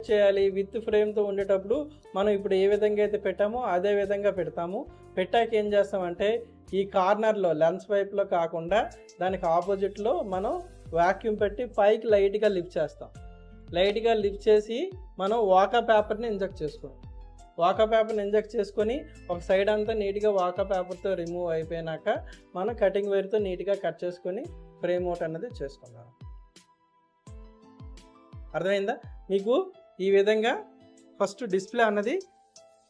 చేయాలి విత్ ఫ్రేమ్తో ఉండేటప్పుడు మనం ఇప్పుడు ఏ విధంగా అయితే పెట్టామో అదే విధంగా పెడతాము. పెట్టాక ఏం చేస్తామంటే ఈ కార్నర్లో లెన్స్ వైపులో కాకుండా దానికి ఆపోజిట్లో మనం వాక్యూమ్ పెట్టి పైకి లైట్గా లిఫ్ట్ చేస్తాం. లైట్గా లిఫ్ట్ చేసి మనం వాకా పేపర్ని ఇంజెక్ట్ చేసుకుంటాం. వాకా పేపర్ని ఇంజెక్ట్ చేసుకొని ఒక సైడ్ అంతా నీట్గా వాకా పేపర్తో రిమూవ్ అయిపోయినాక మనం కటింగ్ వైర్తో నీట్గా కట్ చేసుకొని ఫ్రేమ్ అవుట్ అన్నది చేసుకుందాం. అర్థమైందా మీకు? ఈ విధంగా ఫస్ట్ డిస్ప్లే అన్నది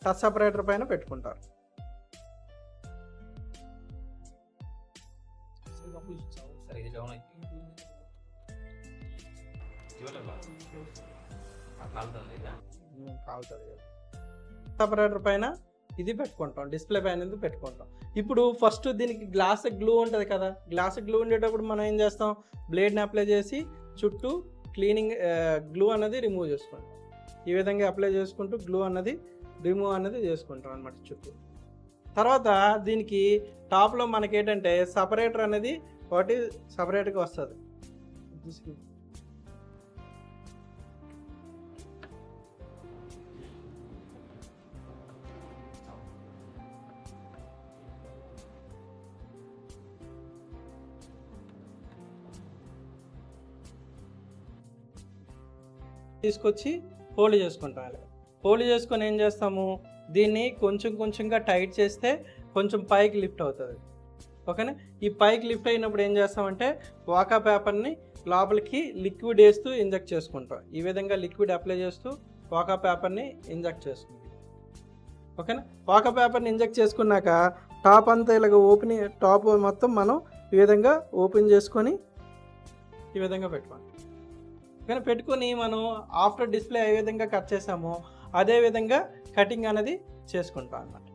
టచ్ సపరేటర్ పైన పెట్టుకుంటారు. సపరేటర్ పైన ఇది పెట్టుకుంటాం, డిస్ప్లే పైన ఇది పెట్టుకుంటాం. ఇప్పుడు ఫస్ట్ దీనికి గ్లాస్ గ్లూ ఉంటుంది కదా, గ్లాస్ గ్లూ ఉండేటప్పుడు మనం ఏం చేస్తాం, బ్లేడ్ని అప్లై చేసి చుట్టూ క్లీనింగ్ గ్లూ అన్నది రిమూవ్ చేసుకుంటాం. ఈ విధంగా అప్లై చేసుకుంటూ గ్లూ అన్నది రిమూవ్ అన్నది చేసుకుంటాం అన్నమాట చుట్టూ. తర్వాత దీనికి టాప్లో మనకి ఏంటంటే సపరేటర్ అనేది ఒకటి సపరేట్గా వస్తుంది. తీసుకొచ్చి ఫోల్డ్ చేసుకుంటాం. ఫోల్డ్ చేసుకొని ఏం చేస్తాము, దీన్ని కొంచెం కొంచెంగా టైట్ చేస్తే కొంచెం పైకి లిఫ్ట్ అవుతుంది. ఓకేనా? ఈ పైకి లిఫ్ట్ అయినప్పుడు ఏం చేస్తామంటే వాకా పేపర్ని లోపలికి లిక్విడ్ వేస్తూ ఇంజెక్ట్ చేసుకుంటాం. ఈ విధంగా లిక్విడ్ అప్లై చేస్తూ వాకా పేపర్ని ఇంజెక్ట్ చేసుకుంటాం. ఓకేనా? వాకా పేపర్ని ఇంజెక్ట్ చేసుకున్నాక టాప్ అంతా ఇలాగ టాప్ మొత్తం మనం ఈ విధంగా ఓపెన్ చేసుకొని ఈ విధంగా పెట్టుకోండి. కానీ పెట్టుకొని మనం ఆఫ్టర్ డిస్ప్లే ఏ విధంగా కట్ చేసామో అదే విధంగా కటింగ్ అనేది చేసుకుంటాం అన్నమాట.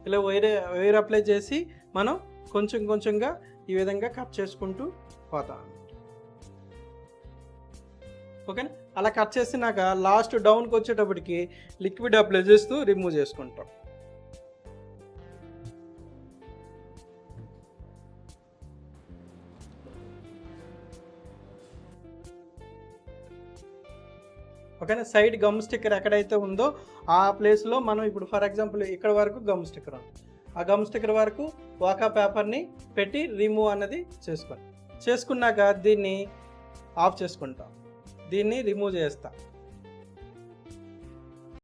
ఇలా వైర్ అప్లై చేసి మనం కొంచెం కొంచెంగా ఈ విధంగా కట్ చేసుకుంటూ పోతాం అన్నమాట. ఓకేనా? అలా కట్ చేసినాక లాస్ట్ డౌన్కి వచ్చేటప్పటికి లిక్విడ్ అప్లై చేస్తూ రిమూవ్ చేసుకుంటాం. ఓకేనా? సైడ్ గమ్ స్టిక్కర్ ఎక్కడైతే ఉందో ఆ ప్లేస్లో మనం ఇప్పుడు ఫర్ ఎగ్జాంపుల్ ఇక్కడ వరకు గమ్ స్టిక్కర్ ఉంది, ఆ గమ్ స్టిక్కర్ వరకు వాకా పేపర్ని పెట్టి రిమూవ్ అన్నది చేసుకున్నాక దీన్ని ఆఫ్ చేసుకుంటాం, దీన్ని రిమూవ్ చేస్తాం.